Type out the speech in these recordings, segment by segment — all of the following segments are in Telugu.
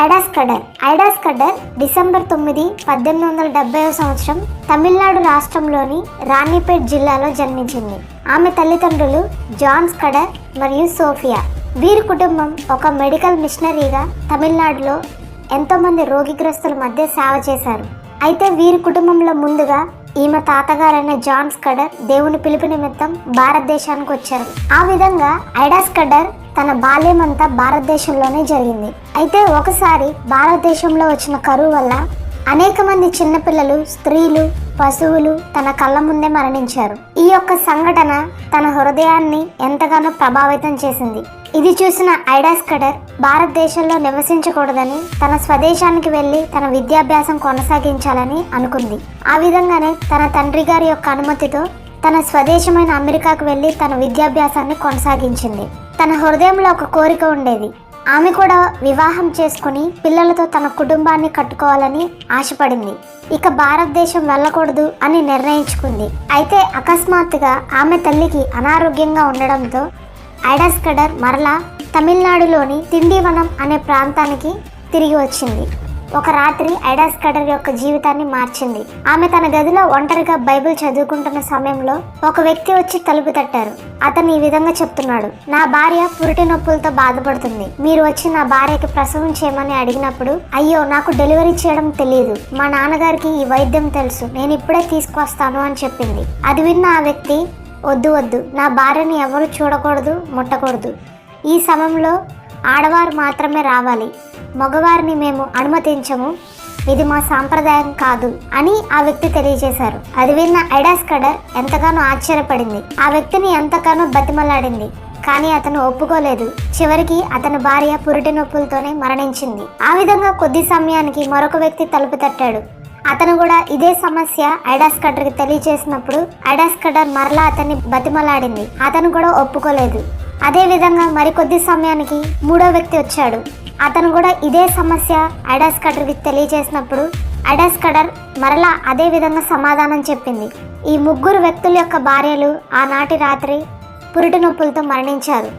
ఐడాస్ కడర్ డిసెంబర్ 9, 1870 సంవత్సరం తమిళనాడు రాష్ట్రంలోని రాణిపేట్ జిల్లాలో జన్మించింది. ఆమె తల్లిదండ్రులు జాన్ స్కడర్ మరియు సోఫియా. వీరి కుటుంబం ఒక మెడికల్ మిషనరీగా తమిళనాడులో ఎంతోమంది రోగిగ్రస్తుల మధ్య సేవ చేశారు. అయితే వీరి కుటుంబంలో ముందుగా ఈమె తాతగారైన జాన్ స్కడర్ దేవుని పిలుపు నిమిత్తం భారతదేశానికి వచ్చారు. ఆ విధంగా ఐడాస్ కడర్ తన బాల్యం అంతా భారతదేశంలోనే జరిగింది. అయితే ఒకసారి భారతదేశంలో వచ్చిన కరువు వల్ల అనేక మంది చిన్నపిల్లలు, స్త్రీలు, పశువులు తన కళ్ళ ముందే మరణించారు. ఈ యొక్క సంఘటన తన హృదయాన్ని ఎంతగానో ప్రభావితం చేసింది. ఇది చూసిన ఐడాస్ కడర్ భారతదేశంలో నివసించకూడదని తన స్వదేశానికి వెళ్లి తన విద్యాభ్యాసం కొనసాగించాలని అనుకుంది. ఆ విధంగానే తన తండ్రి గారి యొక్క అనుమతితో తన స్వదేశమైన అమెరికాకు వెళ్లి తన విద్యాభ్యాసాన్ని కొనసాగించింది. తన హృదయంలో ఒక కోరిక ఉండేది. ఆమె కూడా వివాహం చేసుకుని పిల్లలతో తన కుటుంబాన్ని కట్టుకోవాలని ఆశపడింది. ఇక భారతదేశం వెళ్ళకూడదు అని నిర్ణయించుకుంది. అయితే అకస్మాత్తుగా ఆమె తల్లికి అనారోగ్యంగా ఉండడంతో ఐడాస్ కడర్ మరలా తమిళనాడులోని తిండివనం అనే ప్రాంతానికి తిరిగి వచ్చింది. ఒక రాత్రి ఐడాస్ కడర్ యొక్క జీవితాన్ని మార్చింది. ఆమె తన గదిలో ఒంటరిగా బైబిల్ చదువుకుంటున్న సమయంలో ఒక వ్యక్తి వచ్చి తలుపు తట్టారు. అతను ఈ విధంగా చెప్తున్నాడు: నా భార్య పురిటి నొప్పులతో బాధపడుతుంది. మీరు వచ్చి నా భార్యకి ప్రసవం చేయమని అడిగినప్పుడు, అయ్యో నాకు డెలివరీ చేయడం తెలియదు, మా నాన్నగారికి ఈ వైద్యం తెలుసు, నేను ఇప్పుడే తీసుకొస్తాను అని చెప్పింది. అది విన్న ఆ వ్యక్తి, వద్దు, నా భార్యని ఎవరు చూడకూడదు, ముట్టకూడదు. ఈ సమయంలో ఆడవారు మాత్రమే రావాలి, మగవారిని మేము అనుమతించము, ఇది మా సాంప్రదాయం కాదు అని ఆ వ్యక్తి తెలియజేశారు. అది విన్న ఐడాస్ కడర్ ఎంతగానో ఆశ్చర్యపడింది. ఆ వ్యక్తిని ఎంతగానో బతిమలాడింది, కానీ అతను ఒప్పుకోలేదు. చివరికి అతని భార్య పురిటి నొప్పులతోనే మరణించింది. ఆ విధంగా కొద్ది సమయానికి మరొక వ్యక్తి తలుపు తట్టాడు. అతను కూడా ఇదే సమస్య ఐడాస్ కడర్కి తెలియజేసినప్పుడు ఐడాస్ కడర్ మరలా అతన్ని బతిమలాడింది. అతను కూడా ఒప్పుకోలేదు. అదే విధంగా మరికొద్ది సమయానికి మూడో వ్యక్తి వచ్చాడు. అతను కూడా ఇదే సమస్య ఐడాస్ కడర్కి తెలియజేసినప్పుడు ఐడాస్ కడర్ మరలా అదే విధంగా సమాధానం చెప్పింది. ఈ ముగ్గురు వ్యక్తుల యొక్క భార్యలు ఆనాటి రాత్రి పురిటి నొప్పులతో మరణించారు.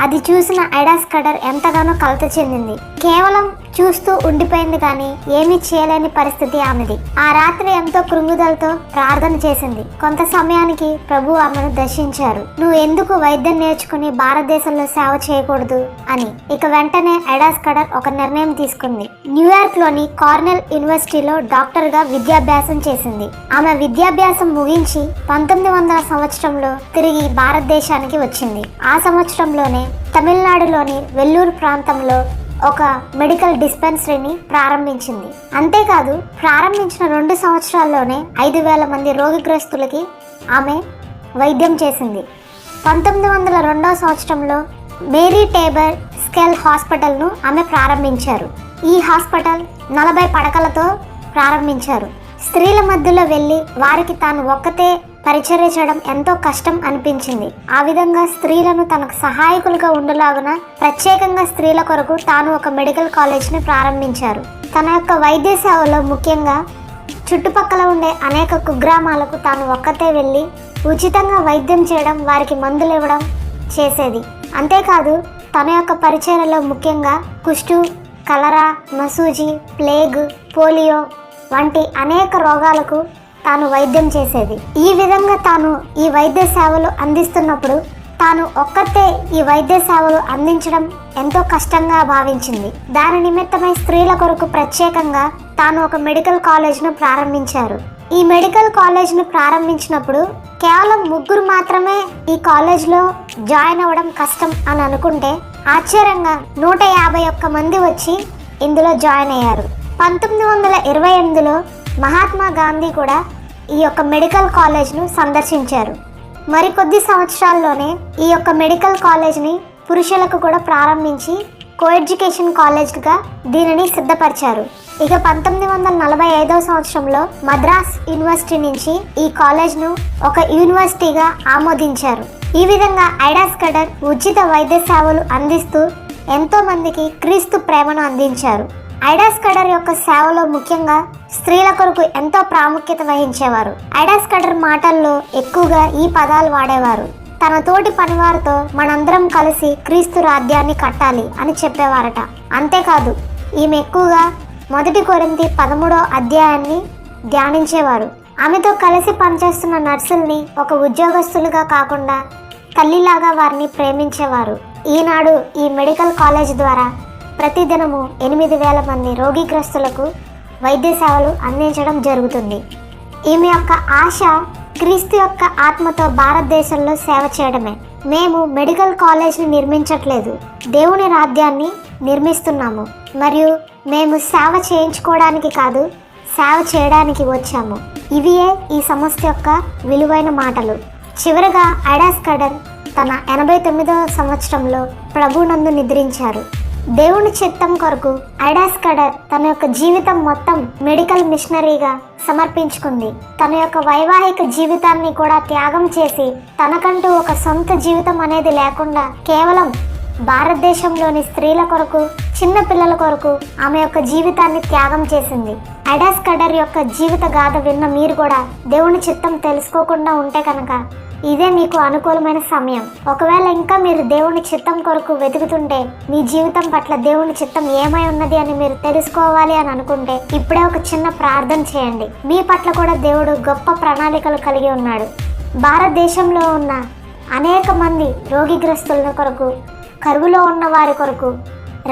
అది చూసిన ఐడాస్ కడర్ ఎంతగానో కలత చెందింది. కేవలం చూస్తూ ఉండిపోయింది, కానీ ఏమీ చేయలేని పరిస్థితి ఆమెది. ఆ రాత్రి ఎంతో కృంగుదలతో ప్రార్థన చేసింది. కొంత సమయానికి ప్రభు ఆమెను దర్శించారు. నువ్వు ఎందుకు వైద్యం నేర్చుకుని భారతదేశంలో సేవ చేయకూడదు అని. ఇక వెంటనే ఐడాస్ కడర్ ఒక నిర్ణయం తీసుకుంది. న్యూయార్క్ లోని కార్నెల్ యూనివర్సిటీలో డాక్టర్ గా విద్యాభ్యాసం చేసింది. ఆమె విద్యాభ్యాసం ముగించి 1900 సంవత్సరంలో తిరిగి భారతదేశానికి వచ్చింది. ఆ సంవత్సరంలోనే తమిళనాడులోని వెల్లూరు ప్రాంతంలో ఒక మెడికల్ డిస్పెన్సరీని ప్రారంభించింది. అంతేకాదు, ప్రారంభించిన 2 సంవత్సరాల్లోనే 5,000 మంది రోగిగ్రస్తులకి ఆమె వైద్యం చేసింది. 1902 సంవత్సరంలో మేరీ టేబర్ స్కెల్ హాస్పిటల్ను ఆమె ప్రారంభించారు. ఈ హాస్పిటల్ 40 పడకలతో ప్రారంభించారు. స్త్రీల మధ్యలో వెళ్ళి వారికి తాను ఒక్కతే పరిచర్య చేయడం ఎంతో కష్టం అనిపించింది. ఆ విధంగా స్త్రీలను తనకు సహాయకులుగా ఉండేలాగున ప్రత్యేకంగా స్త్రీల కొరకు తాను ఒక మెడికల్ కాలేజ్ని ప్రారంభించారు. తన యొక్క వైద్య సేవలో ముఖ్యంగా చుట్టుపక్కల ఉండే అనేక కుగ్రామాలకు తాను ఒక్కతే వెళ్ళి ఉచితంగా వైద్యం చేయడం, వారికి మందులు ఇవ్వడం చేసేది. అంతేకాదు, తన యొక్క పరిచర్యలో ముఖ్యంగా కుష్టు, కలరా, మసూజీ, ప్లేగ్, పోలియో వంటి అనేక రోగాలకు తాను వైద్యం చేసేది. ఈ విధంగా తాను ఈ వైద్య సేవలు అందిస్తున్నప్పుడు తాను ఒక్కతే ఈ వైద్య సేవలు అందించడం ఎంతో కష్టంగా భావించింది. దాని నిమిత్తమై స్త్రీల కొరకు ప్రత్యేకంగా తాను ఒక మెడికల్ కాలేజ్ను ప్రారంభించారు. ఈ మెడికల్ కాలేజ్ను ప్రారంభించినప్పుడు కేవలం 3 మాత్రమే ఈ కాలేజ్లో జాయిన్ అవ్వడం కష్టం అని అనుకుంటే ఆశ్చర్యంగా 151 మంది వచ్చి ఇందులో జాయిన్ అయ్యారు. 1928లో మహాత్మా గాంధీ కూడా ఈ యొక్క మెడికల్ కాలేజ్ను సందర్శించారు. మరికొద్ది సంవత్సరాల్లోనే ఈ యొక్క మెడికల్ కాలేజ్ని పురుషులకు కూడా ప్రారంభించి కోఎడ్యుకేషన్ కాలేజ్గా దీనిని సిద్ధపరిచారు. ఇక 1945 సంవత్సరంలో మద్రాస్ యూనివర్సిటీ నుంచి ఈ కాలేజ్ను ఒక యూనివర్సిటీగా ఆమోదించారు. ఈ విధంగా ఐడాస్ కడర్ ఉచిత వైద్య సేవలు అందిస్తూ ఎంతో మందికి క్రీస్తు ప్రేమను అందించారు. ఐడాస్ కడర్ యొక్క సేవలో ముఖ్యంగా స్త్రీల కొరకు ఎంతో ప్రాముఖ్యత వహించేవారు. ఐడాస్ కడర్ మాటల్లో ఎక్కువగా ఈ పదాలు వాడేవారు. తన తోటి పనివారితో మనందరం కలిసి క్రీస్తు రాజ్యాన్ని కట్టాలి అని చెప్పేవారట. అంతేకాదు, ఈమె ఎక్కువగా 1 కొరింథీ 13వ అధ్యాయాన్ని ధ్యానించేవారు. ఆమెతో కలిసి పనిచేస్తున్న నర్సుల్ని ఒక ఉద్యోగస్తులుగా కాకుండా తల్లిలాగా వారిని ప్రేమించేవారు. ఈనాడు ఈ మెడికల్ కాలేజ్ ద్వారా ప్రతిదినము 8,000 మంది రోగిగ్రస్తులకు వైద్య సేవలు అందించడం జరుగుతుంది. ఈమె యొక్క ఆశ క్రీస్తు యొక్క ఆత్మతో భారతదేశంలో సేవ చేయడమే. మేము మెడికల్ కాలేజ్ని నిర్మించట్లేదు, దేవుని రాజ్యాన్ని నిర్మిస్తున్నాము. మరియు మేము సేవ చేయించుకోవడానికి కాదు, సేవ చేయడానికి వచ్చాము. ఇవియే ఈ సంస్థ యొక్క విలువైన మాటలు. చివరగా ఐడా స్కడర్ తన 89వ సంవత్సరంలో ప్రభునందు నిద్రించారు. దేవుని చిత్తం కొరకు ఐడా స్కడర్ తన యొక్క జీవితం మొత్తం మెడికల్ మిషనరీగా సమర్పించుకుంది. తన యొక్క వైవాహిక జీవితాన్ని కూడా త్యాగం చేసి తనకంటూ ఒక సొంత జీవితం అనేది లేకుండా కేవలం భారతదేశంలోని స్త్రీల కొరకు, చిన్న పిల్లల కొరకు ఆమె యొక్క జీవితాన్ని త్యాగం చేసింది. ఐడా స్కడర్ యొక్క జీవిత గాథ విన్న మీరు కూడా దేవుని చిత్తం తెలుసుకోకుండా ఉంటే కనుక ఇదే మీకు అనుకూలమైన సమయం. ఒకవేళ ఇంకా మీరు దేవుని చిత్తం కొరకు వెతుకుతుంటే, మీ జీవితం పట్ల దేవుని చిత్తం ఏమై ఉన్నది అని మీరు తెలుసుకోవాలి అని అనుకుంటే ఇప్పుడే ఒక చిన్న ప్రార్థన చేయండి. మీ పట్ల కూడా దేవుడు గొప్ప ప్రణాళికలు కలిగి ఉన్నాడు. భారతదేశంలో ఉన్న అనేక మంది రోగిగ్రస్తుల కొరకు, కరువులో ఉన్న వారి కొరకు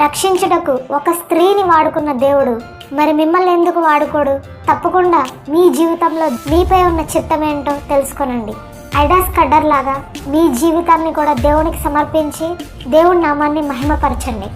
రక్షించుటకు ఒక స్త్రీని వాడుకున్న దేవుడు మరి మిమ్మల్ని ఎందుకు వాడుకోడు? తప్పకుండా మీ జీవితంలో మీపై ఉన్న చిత్తం ఏంటో తెలుసుకోనండి. ఐడా స్కడర్ లాగా మీ జీవితాన్ని కూడా దేవునికి సమర్పించి దేవుడి నామాన్ని మహిమపరచండి.